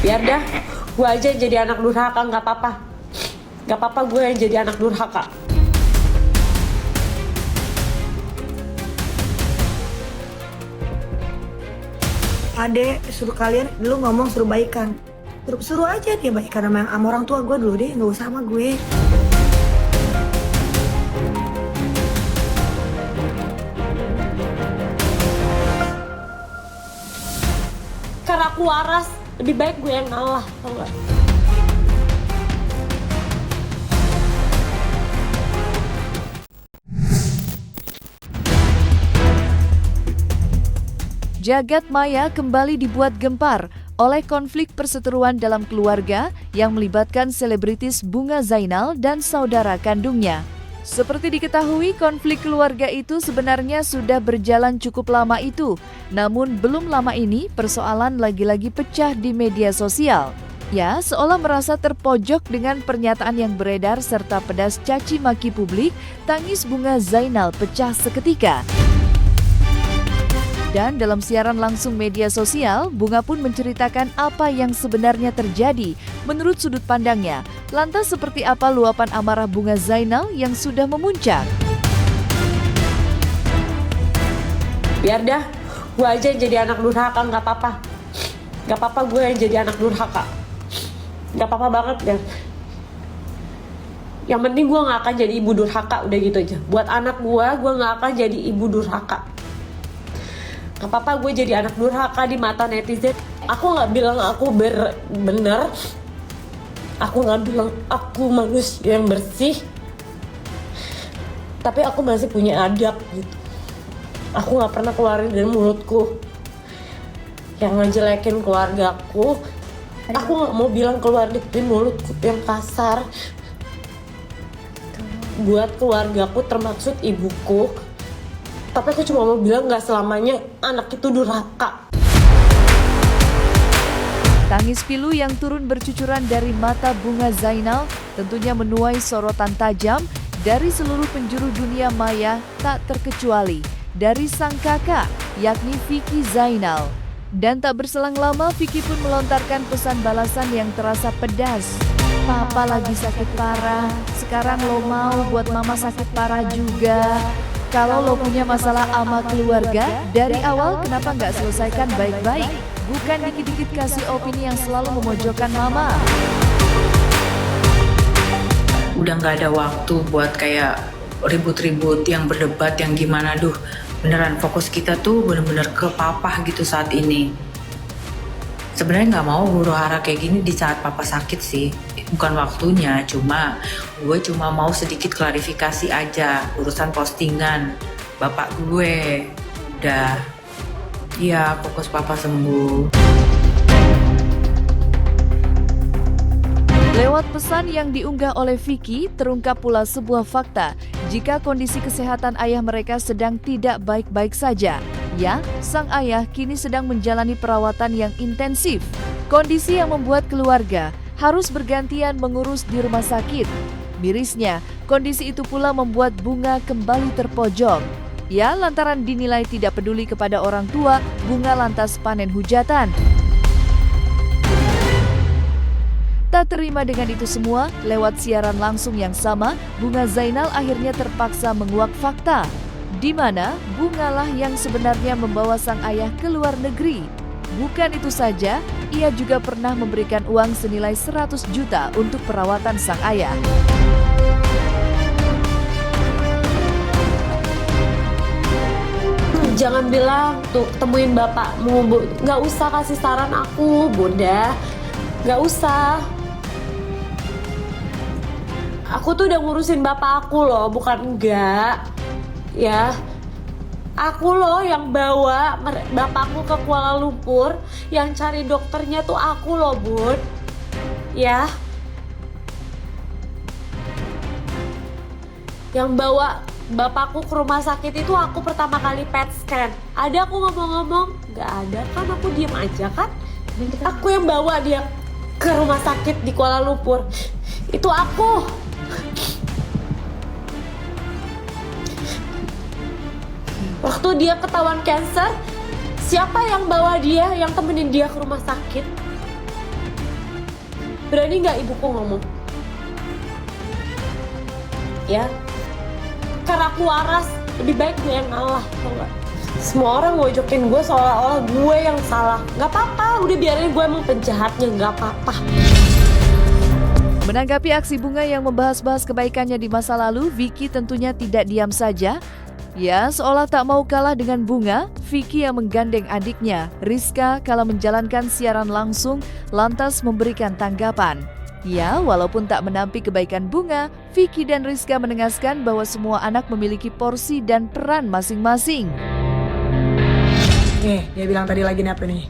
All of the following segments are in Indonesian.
Biar dah, gue aja yang jadi anak durhaka, nggak apa-apa. Nggak apa-apa gue yang jadi anak durhaka. Ade suruh kalian dulu ngomong suruh baikan. Suruh aja dia baikan sama orang tua gue dulu deh, nggak usah sama gue. Karena aku waras, lebih baik gue yang ngalah, tau gak? Jagad maya kembali dibuat gempar oleh konflik perseteruan dalam keluarga yang melibatkan selebritis Bunga Zainal dan saudara kandungnya. Seperti diketahui, konflik keluarga itu sebenarnya sudah berjalan cukup lama itu. Namun belum lama ini persoalan lagi-lagi pecah di media sosial. Ya, seolah merasa terpojok dengan pernyataan yang beredar serta pedas caci maki publik, tangis Bunga Zainal pecah seketika. Dan dalam siaran langsung media sosial, Bunga pun menceritakan apa yang sebenarnya terjadi menurut sudut pandangnya. Lantas seperti apa luapan amarah Bunga Zainal yang sudah memuncak? Biar dah, gue aja yang jadi anak durhaka, nggak apa-apa. Nggak apa-apa gue yang jadi anak durhaka. Nggak apa-apa banget deh. Yang penting gue nggak akan jadi ibu durhaka, udah gitu aja. Buat anak gue nggak akan jadi ibu durhaka. Gak apa-apa gue jadi anak durhaka di mata netizen. Aku gak bilang aku bener. Aku gak bilang aku manusia yang bersih. Tapi aku masih punya adab gitu. Aku gak pernah keluarin dari mulutku yang ngejelekin keluargaku. Aku gak mau bilang keluar dari mulutku yang kasar. Buat keluargaku termaksud ibuku. Tapi aku cuma mau bilang gak selamanya anak itu durhaka. Tangis pilu yang turun bercucuran dari mata Bunga Zainal tentunya menuai sorotan tajam dari seluruh penjuru dunia maya, tak terkecuali dari sang kakak, yakni Vicky Zainal. Dan tak berselang lama, Vicky pun melontarkan pesan balasan yang terasa pedas. Papa lagi sakit parah, sekarang lo mau buat mama sakit parah juga. Kalau lo punya masalah sama keluarga, dari awal kenapa nggak selesaikan baik-baik? Bukan dikit-dikit kasih opini yang selalu memojokkan mama. Udah nggak ada waktu buat kayak ribut-ribut yang berdebat yang gimana. Beneran fokus kita tuh bener-bener ke papa gitu saat ini. Sebenarnya nggak mau huru hara kayak gini di saat papa sakit sih. Bukan waktunya, gue cuma mau sedikit klarifikasi aja urusan postingan bapak gue. Udah, ya fokus papa sembuh. Lewat pesan yang diunggah oleh Vicky, terungkap pula sebuah fakta jika kondisi kesehatan ayah mereka sedang tidak baik-baik saja. Ya, sang ayah kini sedang menjalani perawatan yang intensif. Kondisi yang membuat keluarga harus bergantian mengurus di rumah sakit. Mirisnya, kondisi itu pula membuat Bunga kembali terpojok. Ya, lantaran dinilai tidak peduli kepada orang tua, Bunga lantas panen hujatan. Tak terima dengan itu semua, lewat siaran langsung yang sama, Bunga Zainal akhirnya terpaksa menguak fakta, di mana Bungalah yang sebenarnya membawa sang ayah ke luar negeri. Bukan itu saja, ia juga pernah memberikan uang senilai 100 juta untuk perawatan sang ayah. Jangan bilang, tuh temuin bapakmu, Bu. Gak usah kasih saran aku, Bunda. Gak usah. Aku tuh udah ngurusin bapak aku loh, bukan enggak. Ya. Aku loh yang bawa bapakku ke Kuala Lumpur, yang cari dokternya tuh aku loh, Bun. Ya. Yang bawa bapakku ke rumah sakit itu aku pertama kali PET scan. Ada aku ngomong-ngomong? Gak ada kan, aku diem aja kan. Aku yang bawa dia ke rumah sakit di Kuala Lumpur. Itu aku. Waktu dia ketahuan cancer, siapa yang bawa dia, yang temenin dia ke rumah sakit? Berani nggak ibuku ngomong? Ya, karena aku waras, lebih baik gue yang ngalah, tau gak? Semua orang ngojokin gue seolah-olah gue yang salah. Gak apa-apa, udah biarin gue emang penjahatnya, gak apa-apa. Menanggapi aksi Bunga yang membahas-bahas kebaikannya di masa lalu, Vicky tentunya tidak diam saja. Ya, seolah tak mau kalah dengan Bunga, Vicky yang menggandeng adiknya, Rizka, kala menjalankan siaran langsung, lantas memberikan tanggapan. Ya, walaupun tak menampik kebaikan Bunga, Vicky dan Rizka menegaskan bahwa semua anak memiliki porsi dan peran masing-masing. Nih, dia bilang tadi lagi nih apa nih?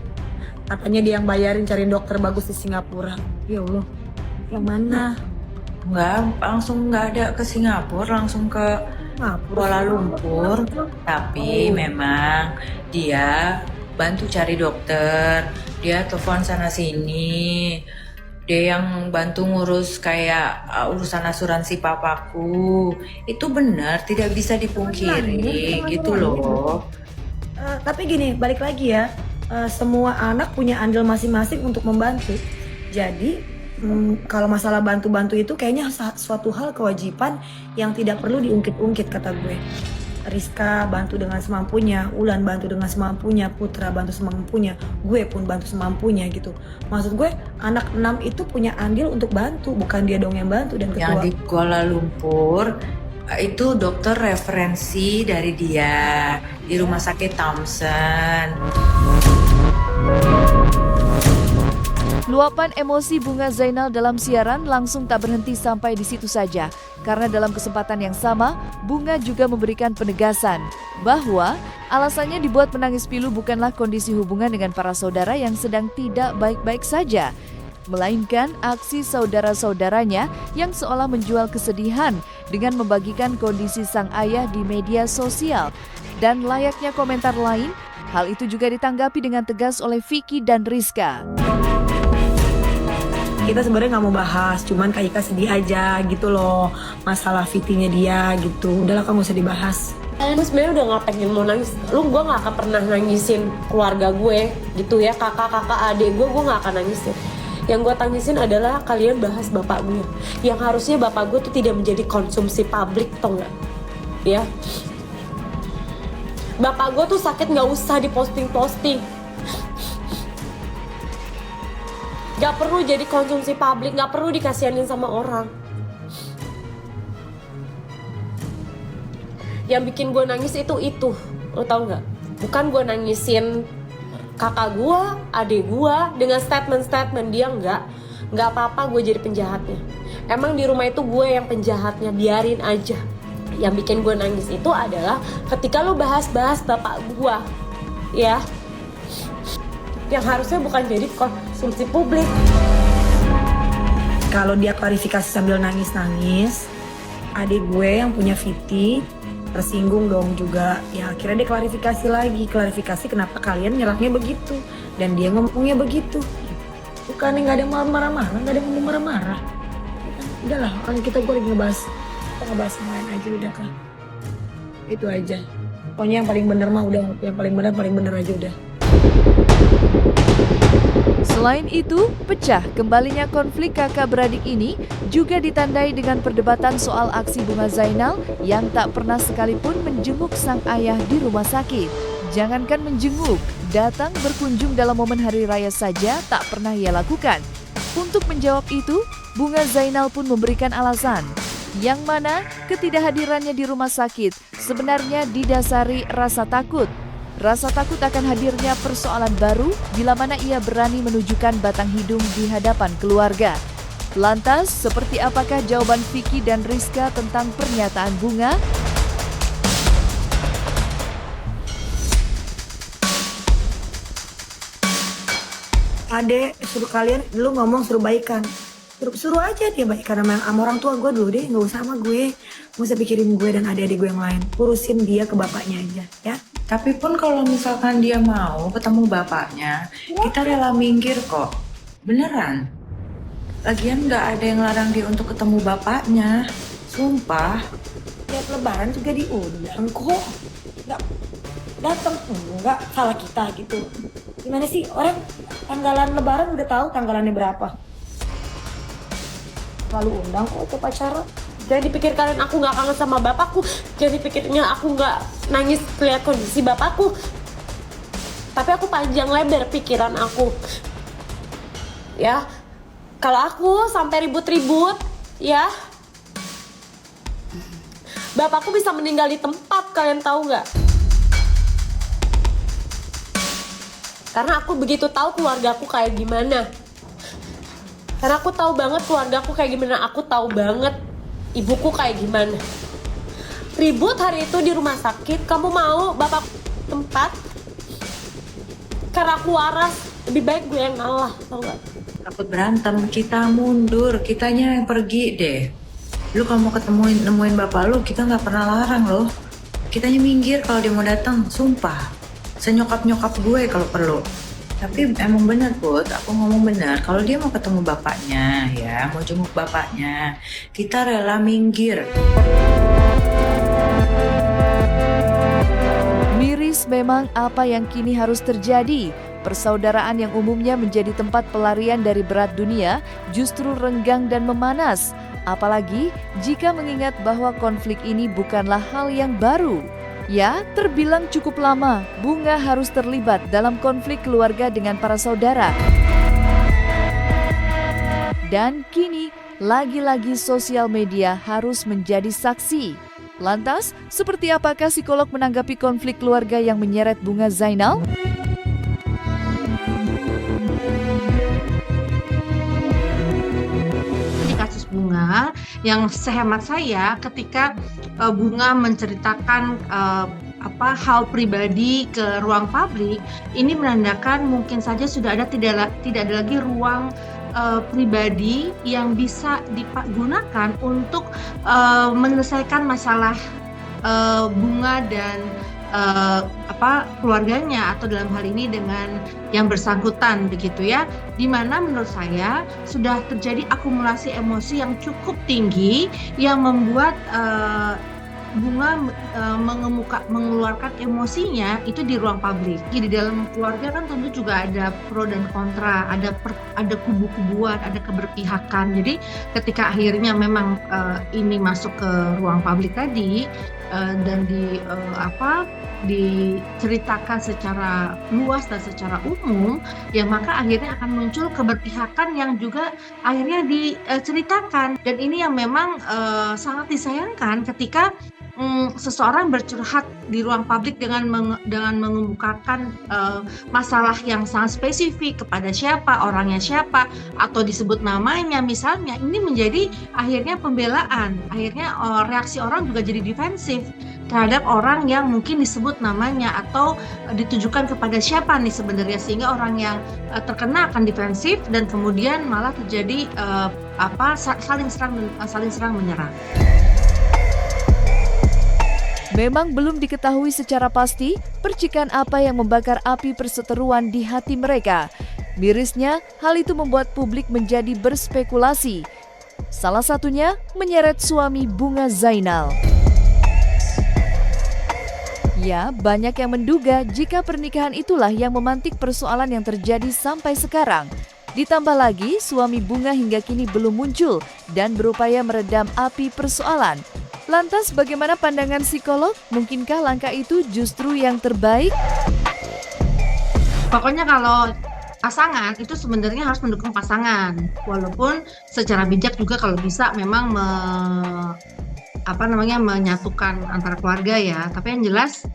Katanya dia yang bayarin cari dokter bagus di Singapura. Ya Allah, yang mana? Nggak ada ke Singapura, langsung ke Kuala Lumpur. Tapi memang dia bantu cari dokter, dia telepon sana sini, dia yang bantu ngurus kayak urusan asuransi papaku. Itu benar, tidak bisa dipungkiri gitu loh. Tapi gini, balik lagi ya, semua anak punya andil masing-masing untuk membantu. Jadi kalau masalah bantu-bantu itu kayaknya suatu hal kewajiban yang tidak perlu diungkit-ungkit kata gue. Rizka bantu dengan semampunya, Ulan bantu dengan semampunya, Putra bantu semampunya, gue pun bantu semampunya gitu. Maksud gue anak 6 itu punya andil untuk bantu, bukan dia dong yang bantu. Dan Yang di Kuala Lumpur itu dokter referensi dari dia di rumah sakit Thompson. Luapan emosi Bunga Zainal dalam siaran langsung tak berhenti sampai di situ saja. Karena dalam kesempatan yang sama, Bunga juga memberikan penegasan bahwa alasannya dibuat menangis pilu bukanlah kondisi hubungan dengan para saudara yang sedang tidak baik-baik saja, melainkan aksi saudara-saudaranya yang seolah menjual kesedihan dengan membagikan kondisi sang ayah di media sosial. Dan layaknya komentar lain, hal itu juga ditanggapi dengan tegas oleh Vicky dan Rizka. kita sebenarnya nggak mau bahas, cuman Kak Ika sedih aja gitu loh, masalah fitinya dia gitu. Udahlah, kamu usah dibahas. Gue sebenarnya udah gak pengen mau nangis. Gue gak akan pernah nangisin keluarga gue gitu ya, kakak-kakak adik gue gak akan nangisin. Yang gue tangisin adalah kalian bahas bapak gue, yang harusnya bapak gue tuh tidak menjadi konsumsi publik, tau gak? Ya, bapak gue tuh sakit gak usah diposting-posting, gak perlu jadi konsumsi publik, gak perlu dikasihanin sama orang. Yang bikin gue nangis itu, lo tau gak? Bukan gue nangisin kakak gue, adik gue dengan statement-statement dia nggak apa-apa gue jadi penjahatnya. Emang di rumah itu gue yang penjahatnya, biarin aja. Yang bikin gue nangis itu adalah ketika lo bahas-bahas bapak gue, ya, yang harusnya bukan jadi konsumsi publik. Kalau dia klarifikasi sambil nangis-nangis, adik gue yang punya Viti tersinggung dong juga. Ya akhirnya dia klarifikasi kenapa kalian nyerahnya begitu, dan dia ngomongnya begitu. Bukannya nggak ada marah-marah, nggak ada ngomong marah-marah. Udahlah, orang kita gue lagi ngebahas yang lain aja udah kan. Itu aja. Pokoknya yang paling bener mah udah, yang paling bener aja udah. Selain itu, pecah kembalinya konflik kakak beradik ini juga ditandai dengan perdebatan soal aksi Bunga Zainal yang tak pernah sekalipun menjenguk sang ayah di rumah sakit. Jangankan menjenguk, datang berkunjung dalam momen hari raya saja tak pernah ia lakukan. Untuk menjawab itu, Bunga Zainal pun memberikan alasan, yang mana ketidakhadirannya di rumah sakit sebenarnya didasari rasa takut. Rasa takut akan hadirnya persoalan baru bila mana ia berani menunjukkan batang hidung di hadapan keluarga. Lantas, seperti apakah jawaban Vicky dan Rizka tentang pernyataan Bunga? Adek, suruh kalian dulu ngomong suruh baikan. Suruh aja dia baikan sama orang tua gue dulu deh, nggak usah sama gue. Nggak usah pikirin gue dan adik-adik gue yang lain. Urusin dia ke bapaknya aja, ya. Tapi pun kalau misalkan dia mau ketemu bapaknya, kita rela minggir kok. Beneran. Lagian nggak ada yang larang dia untuk ketemu bapaknya. Sumpah. Tiap lebaran juga diundang kok. Nggak datang, nggak salah kita gitu. Gimana sih, orang tanggalan lebaran udah tahu tanggalannya berapa. selalu undang kok ke pacaran. Jangan dipikir kalian aku nggak kangen sama bapakku. Jangan dipikirnya aku nggak nangis lihat kondisi bapakku. Tapi aku panjang lebar pikiran aku. Ya, kalau aku sampai ribut-ribut, ya, bapakku bisa meninggal di tempat, kalian tahu nggak? Karena aku begitu tahu keluarga aku kayak gimana. Karena aku tahu banget keluarga aku kayak gimana. Aku tahu banget ibuku kayak gimana. Ribut hari itu di rumah sakit, kamu mau bapak tempat? Karena aku waras, lebih baik gue yang ngalah, tau gak? Takut berantem, kita mundur, kitanya yang pergi deh. Lu kalau mau nemuin bapak lu, kita nggak pernah larang loh. Kitanya minggir kalau dia mau datang, sumpah. Senyokap-nyokap gue kalau perlu. Tapi emang bener Put, aku ngomong bener. Kalau dia mau ketemu bapaknya, ya mau jenguk bapaknya, kita rela minggir. Miris memang apa yang kini harus terjadi. Persaudaraan yang umumnya menjadi tempat pelarian dari berat dunia justru renggang dan memanas. Apalagi jika mengingat bahwa konflik ini bukanlah hal yang baru. Ya, terbilang cukup lama Bunga harus terlibat dalam konflik keluarga dengan para saudara. Dan kini, lagi-lagi sosial media harus menjadi saksi. Lantas, seperti apakah psikolog menanggapi konflik keluarga yang menyeret Bunga Zainal? Di kasus Bunga, yang sehemat saya ketika Bunga menceritakan hal pribadi ke ruang publik, ini menandakan mungkin saja sudah tidak ada lagi ruang pribadi yang bisa digunakan untuk menyelesaikan masalah Bunga dan keluarganya, atau dalam hal ini dengan yang bersangkutan begitu ya, dimana menurut saya sudah terjadi akumulasi emosi yang cukup tinggi yang membuat Bunga mengeluarkan emosinya itu di ruang publik. Jadi di dalam keluarga kan tentu juga ada pro dan kontra, ada kubu-kubuan, ada keberpihakan. Jadi ketika akhirnya memang ini masuk ke ruang publik tadi dan diceritakan secara luas dan secara umum, ya maka akhirnya akan muncul keberpihakan yang juga akhirnya diceritakan. Dan ini yang memang sangat disayangkan ketika seseorang bercurhat di ruang publik dengan mengemukakan masalah yang sangat spesifik kepada siapa, orangnya siapa, atau disebut namanya misalnya. Ini menjadi akhirnya pembelaan, akhirnya reaksi orang juga jadi defensif terhadap orang yang mungkin disebut namanya atau ditujukan kepada siapa nih sebenarnya, sehingga orang yang terkena akan defensif dan kemudian malah terjadi saling serang menyerang. Memang belum diketahui secara pasti percikan apa yang membakar api perseteruan di hati mereka. Mirisnya, hal itu membuat publik menjadi berspekulasi. Salah satunya menyeret suami Bunga Zainal. Ya, banyak yang menduga jika pernikahan itulah yang memantik persoalan yang terjadi sampai sekarang. Ditambah lagi, suami Bunga hingga kini belum muncul dan berupaya meredam api persoalan. Lantas bagaimana pandangan psikolog? Mungkinkah langkah itu justru yang terbaik? Pokoknya kalau pasangan itu sebenarnya harus mendukung pasangan, walaupun secara bijak juga kalau bisa memang menyatukan antara keluarga ya. Tapi yang jelas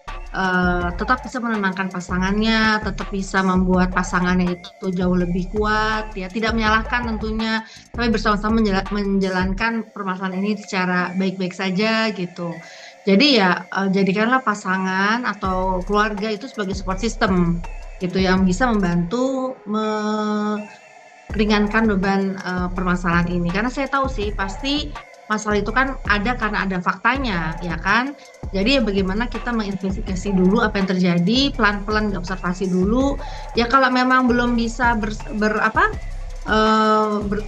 tetap bisa menenangkan pasangannya, tetap bisa membuat pasangannya itu jauh lebih kuat ya, tidak menyalahkan tentunya, tapi bersama-sama menjalankan permasalahan ini secara baik-baik saja gitu. Jadi ya jadikanlah pasangan atau keluarga itu sebagai support system gitu, yang bisa membantu meringankan beban permasalahan ini. Karena saya tahu sih pasti masalah itu kan ada karena ada faktanya, ya kan? Jadi ya bagaimana kita menginvestigasi dulu apa yang terjadi, pelan-pelan diobservasi dulu. Ya kalau memang belum bisa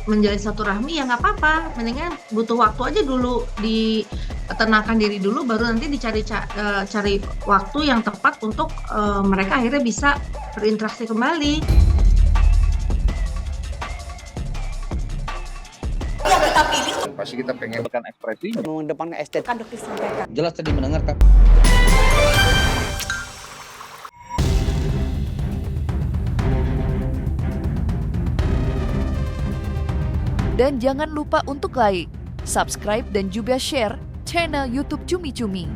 menjalin silaturahmi ya nggak apa-apa, mendingan butuh waktu aja dulu, ditenangkan diri dulu, baru nanti cari waktu yang tepat untuk mereka akhirnya bisa berinteraksi kembali. Ya, tetapi pasti kita pengen ekspresinya. mengedepankan estetika. Kan dokter sampaikan. Jelas tadi mendengarkan. Dan jangan lupa untuk like, subscribe dan juga share channel YouTube Cumi Cumi.